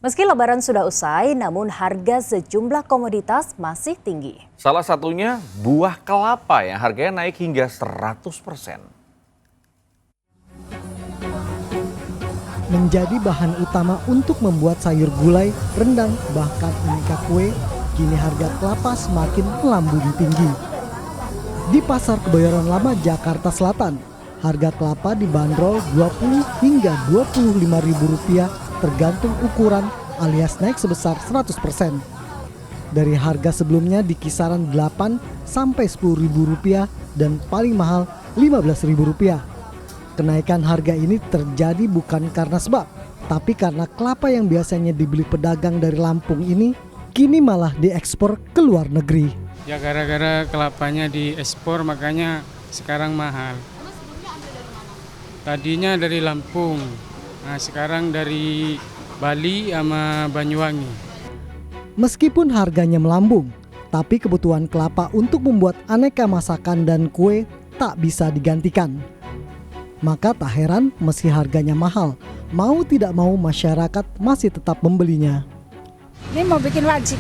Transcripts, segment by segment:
Meski Lebaran sudah usai, namun harga sejumlah komoditas masih tinggi. Salah satunya buah kelapa yang harganya naik hingga 100%. Menjadi bahan utama untuk membuat sayur gulai, rendang, bahkan aneka kue, kini harga kelapa semakin melambung tinggi. Di Pasar Kebayoran Lama, Jakarta Selatan, harga kelapa dibanderol Rp20 hingga Rp25.000 tergantung ukuran alias naik sebesar 100%. Dari harga sebelumnya di kisaran Rp8 sampai Rp10.000 dan paling mahal Rp15.000. Kenaikan harga ini terjadi bukan karena sebab, tapi karena kelapa yang biasanya dibeli pedagang dari Lampung ini kini malah diekspor ke luar negeri. Ya gara-gara kelapanya diekspor makanya sekarang mahal. Tadinya dari Lampung, nah sekarang dari Bali sama Banyuwangi. Meskipun harganya melambung, tapi kebutuhan kelapa untuk membuat aneka masakan dan kue tak bisa digantikan. Maka tak heran meski harganya mahal, mau tidak mau masyarakat masih tetap membelinya. Ini mau bikin wajib.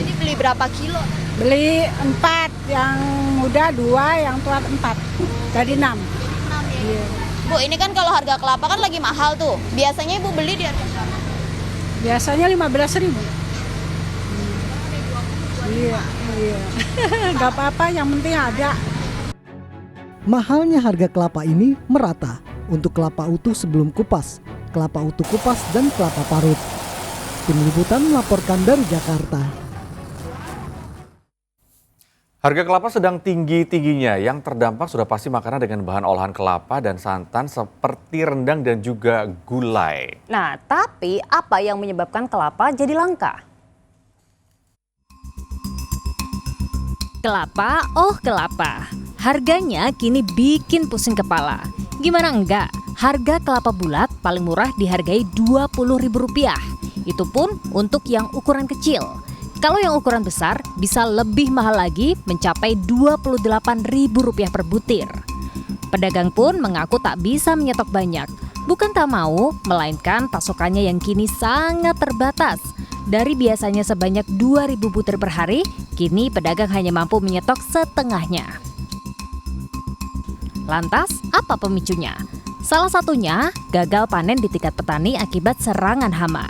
Jadi beli berapa kilo? Beli 4, yang muda 2, yang tua 4. Jadi 6. Iya. Bu, ini kan kalau harga kelapa kan lagi mahal tuh. Biasanya Ibu beli di harga berapa? Biasanya 15.000. Iya. Gak apa-apa, yang penting ada. Mahalnya harga kelapa ini merata untuk kelapa utuh sebelum kupas, kelapa utuh kupas, dan kelapa parut. Tim Liputan melaporkan dari Jakarta. Harga kelapa sedang tinggi-tingginya. Yang terdampak sudah pasti makanan dengan bahan olahan kelapa dan santan seperti rendang dan juga gulai. Nah, tapi apa yang menyebabkan kelapa jadi langka? Kelapa, oh kelapa. Harganya kini bikin pusing kepala. Gimana enggak? Harga kelapa bulat paling murah dihargai Rp20.000. Itu pun untuk yang ukuran kecil. Kalau yang ukuran besar bisa lebih mahal lagi, mencapai Rp28.000 per butir. Pedagang pun mengaku tak bisa menyetok banyak. Bukan tak mau, melainkan pasokannya yang kini sangat terbatas. Dari biasanya sebanyak 2.000 butir per hari, kini pedagang hanya mampu menyetok setengahnya. Lantas, apa pemicunya? Salah satunya, gagal panen di tingkat petani akibat serangan hama.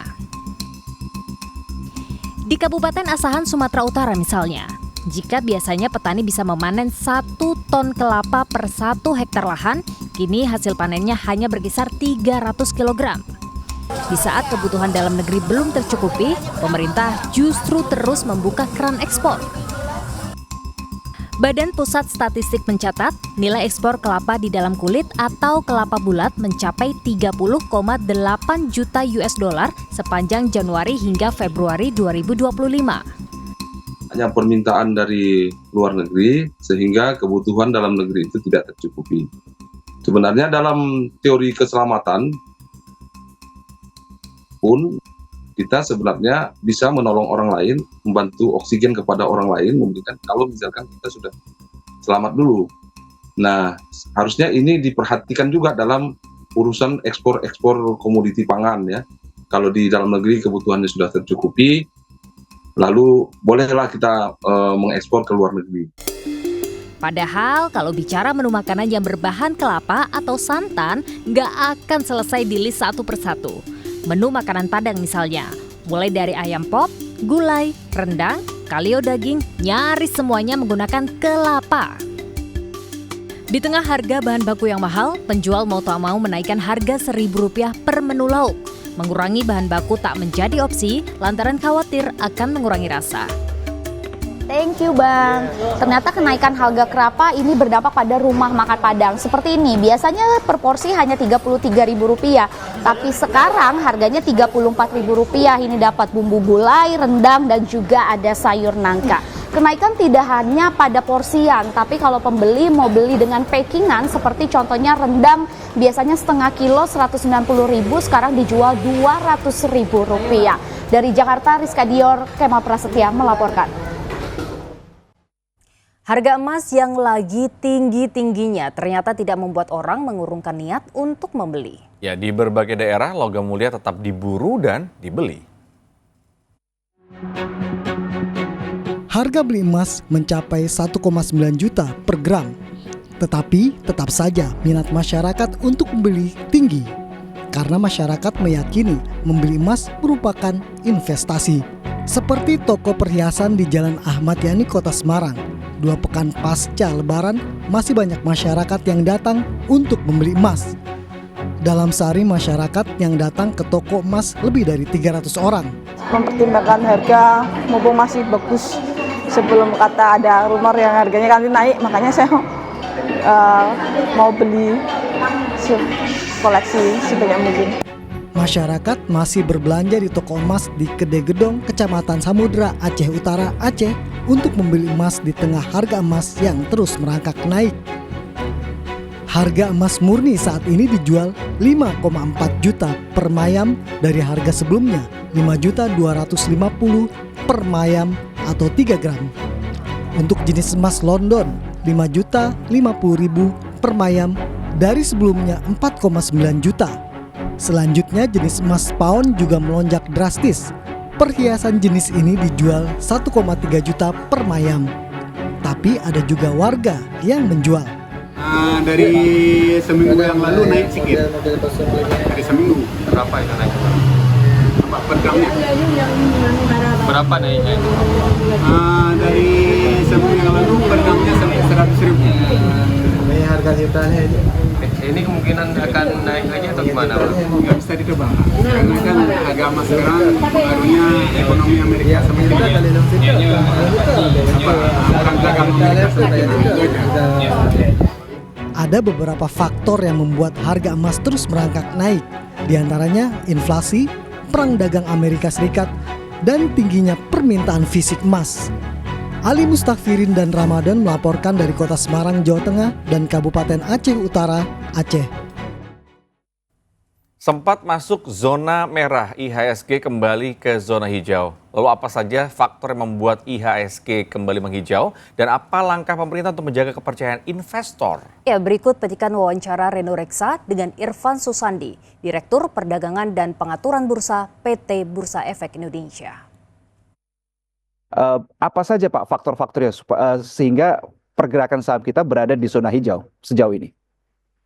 Di Kabupaten Asahan, Sumatera Utara misalnya, jika biasanya petani bisa memanen 1 ton kelapa per 1 hektar lahan, kini hasil panennya hanya berkisar 300 kg. Di saat kebutuhan dalam negeri belum tercukupi, pemerintah justru terus membuka keran ekspor. Badan Pusat Statistik mencatat nilai ekspor kelapa di dalam kulit atau kelapa bulat mencapai 30,8 juta US dollar sepanjang Januari hingga Februari 2025. Hanya permintaan dari luar negeri sehingga kebutuhan dalam negeri itu tidak tercukupi. Sebenarnya dalam teori keselamatan pun kita sebenarnya bisa menolong orang lain, membantu oksigen kepada orang lain, memberikan kalau misalkan kita sudah selamat dulu. Nah, harusnya ini diperhatikan juga dalam urusan ekspor komoditi pangan ya. Kalau di dalam negeri kebutuhannya sudah tercukupi, lalu bolehlah kita mengekspor ke luar negeri. Padahal kalau bicara menu makanan yang berbahan kelapa atau santan, nggak akan selesai di list satu persatu. Menu makanan Padang misalnya, mulai dari ayam pop, gulai, rendang, kalio daging, nyaris semuanya menggunakan kelapa. Di tengah harga bahan baku yang mahal, penjual mau tak mau menaikkan harga Rp1.000 per menu lauk. Mengurangi bahan baku tak menjadi opsi lantaran khawatir akan mengurangi rasa. Thank you Bang. Ternyata kenaikan harga kelapa ini berdampak pada rumah makan Padang. Seperti ini, biasanya per porsi hanya Rp33.000, tapi sekarang harganya Rp34.000. Ini dapat bumbu gulai, rendang, dan juga ada sayur nangka. Kenaikan tidak hanya pada porsian, tapi kalau pembeli mau beli dengan packingan, seperti contohnya rendang biasanya setengah kilo Rp190.000, sekarang dijual Rp200.000. Dari Jakarta, Rizka Dior, Kemal Prasetya melaporkan. Harga emas yang lagi tinggi-tingginya ternyata tidak membuat orang mengurungkan niat untuk membeli. Ya, di berbagai daerah logam mulia tetap diburu dan dibeli. Harga beli emas mencapai 1,9 juta per gram. Tetapi tetap saja minat masyarakat untuk membeli tinggi. Karena masyarakat meyakini membeli emas merupakan investasi. Seperti toko perhiasan di Jalan Ahmad Yani, Kota Semarang. 2 pekan pasca Lebaran, masih banyak masyarakat yang datang untuk membeli emas. Dalam sehari masyarakat yang datang ke toko emas lebih dari 300 orang. Mempertimbangkan harga mumpung masih bagus sebelum kata ada rumor yang harganya nanti naik, makanya saya mau beli koleksi sebanyak mungkin. Masyarakat masih berbelanja di toko emas di Kedai Gedong, Kecamatan Samudra, Aceh Utara, Aceh untuk membeli emas di tengah harga emas yang terus merangkak naik. Harga emas murni saat ini dijual 5,4 juta per mayam dari harga sebelumnya 5.250 per mayam atau 3 gram. Untuk jenis emas London 5.050.000 per mayam dari sebelumnya 4,9 juta. Selanjutnya jenis emas pound juga melonjak drastis. Perhiasan jenis ini dijual 1,3 juta per mayam. Tapi ada juga warga yang menjual. Dari seminggu yang lalu naik sedikit. Dari seminggu. Berapa itu naik? Per gramnya. Berapa naiknya itu? Dari seminggu yang lalu per gramnya sampai 100.000. Ini harga ciptanya ini. Ini kemungkinan akan naik lagi atau gimana, Pak? Nggak bisa ditebak. Karena kan harga emas sekarang pengaruhnya ekonomi Amerika sama kita. Ada beberapa faktor yang membuat harga emas terus merangkak naik. Di antaranya inflasi, perang dagang Amerika Serikat, dan tingginya permintaan fisik emas. Ali Mustakfirin dan Ramadan melaporkan dari Kota Semarang, Jawa Tengah dan Kabupaten Aceh Utara, Aceh. Sempat masuk zona merah, IHSG kembali ke zona hijau. Lalu apa saja faktor yang membuat IHSG kembali menghijau dan apa langkah pemerintah untuk menjaga kepercayaan investor? Ya, berikut petikan wawancara Reno Reksa dengan Irfan Susandi, Direktur Perdagangan dan Pengaturan Bursa PT Bursa Efek Indonesia. Apa saja Pak faktor-faktornya sehingga pergerakan saham kita berada di zona hijau sejauh ini?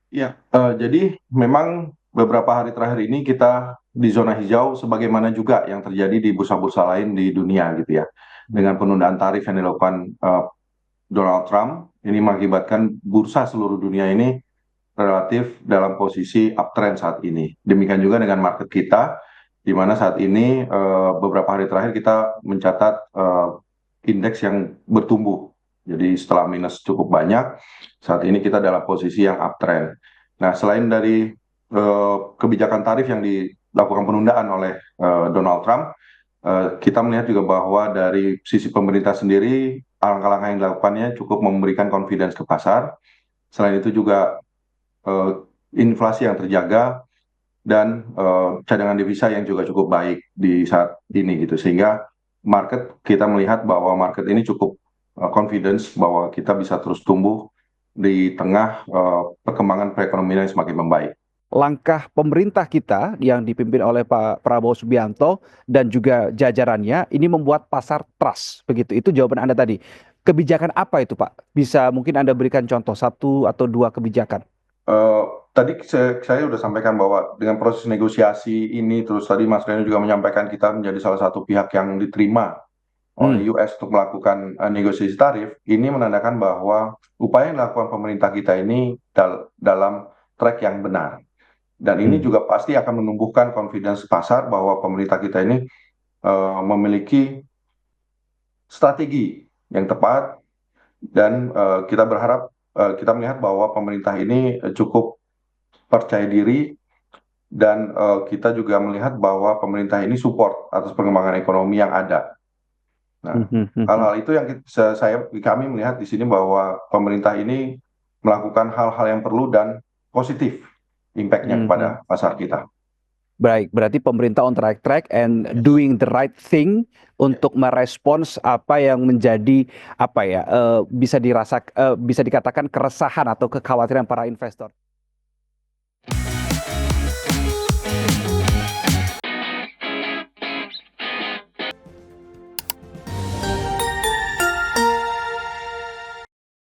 Ya, jadi memang beberapa hari terakhir ini kita di zona hijau sebagaimana juga yang terjadi di bursa-bursa lain di dunia gitu ya. Dengan penundaan tarif yang dilakukan Donald Trump, ini mengakibatkan bursa seluruh dunia ini relatif dalam posisi uptrend saat ini. Demikian juga dengan market kita, di mana saat ini beberapa hari terakhir kita mencatat indeks yang bertumbuh. Jadi setelah minus cukup banyak, saat ini kita dalam posisi yang uptrend. Nah, selain dari kebijakan tarif yang dilakukan penundaan oleh Donald Trump, kita melihat juga bahwa dari sisi pemerintah sendiri, langkah-langkah yang dilakukannya cukup memberikan confidence ke pasar. Selain itu juga inflasi yang terjaga, dan cadangan devisa yang juga cukup baik di saat ini gitu, sehingga kita melihat bahwa market ini cukup confidence bahwa kita bisa terus tumbuh di tengah perkembangan perekonomian yang semakin membaik. Langkah pemerintah kita yang dipimpin oleh Pak Prabowo Subianto dan juga jajarannya ini membuat pasar trust, begitu. Itu jawaban Anda tadi. Kebijakan apa itu Pak? Bisa mungkin Anda berikan contoh 1 atau 2 kebijakan? Tadi saya sudah sampaikan bahwa dengan proses negosiasi ini, terus tadi Mas Reno juga menyampaikan kita menjadi salah satu pihak yang diterima oleh US untuk melakukan negosiasi tarif. Ini menandakan bahwa upaya yang dilakukan pemerintah kita ini dalam track yang benar. Dan ini juga pasti akan menumbuhkan confidence pasar bahwa pemerintah kita ini memiliki strategi yang tepat, dan kita berharap kita melihat bahwa pemerintah ini cukup percaya diri, dan kita juga melihat bahwa pemerintah ini support atas perkembangan ekonomi yang ada. Nah, hal-hal itu yang kami melihat di sini bahwa pemerintah ini melakukan hal-hal yang perlu dan positif impact-nya kepada pasar kita. Baik, berarti pemerintah on the right track and doing the right thing untuk merespons apa yang menjadi bisa bisa dikatakan keresahan atau kekhawatiran para investor.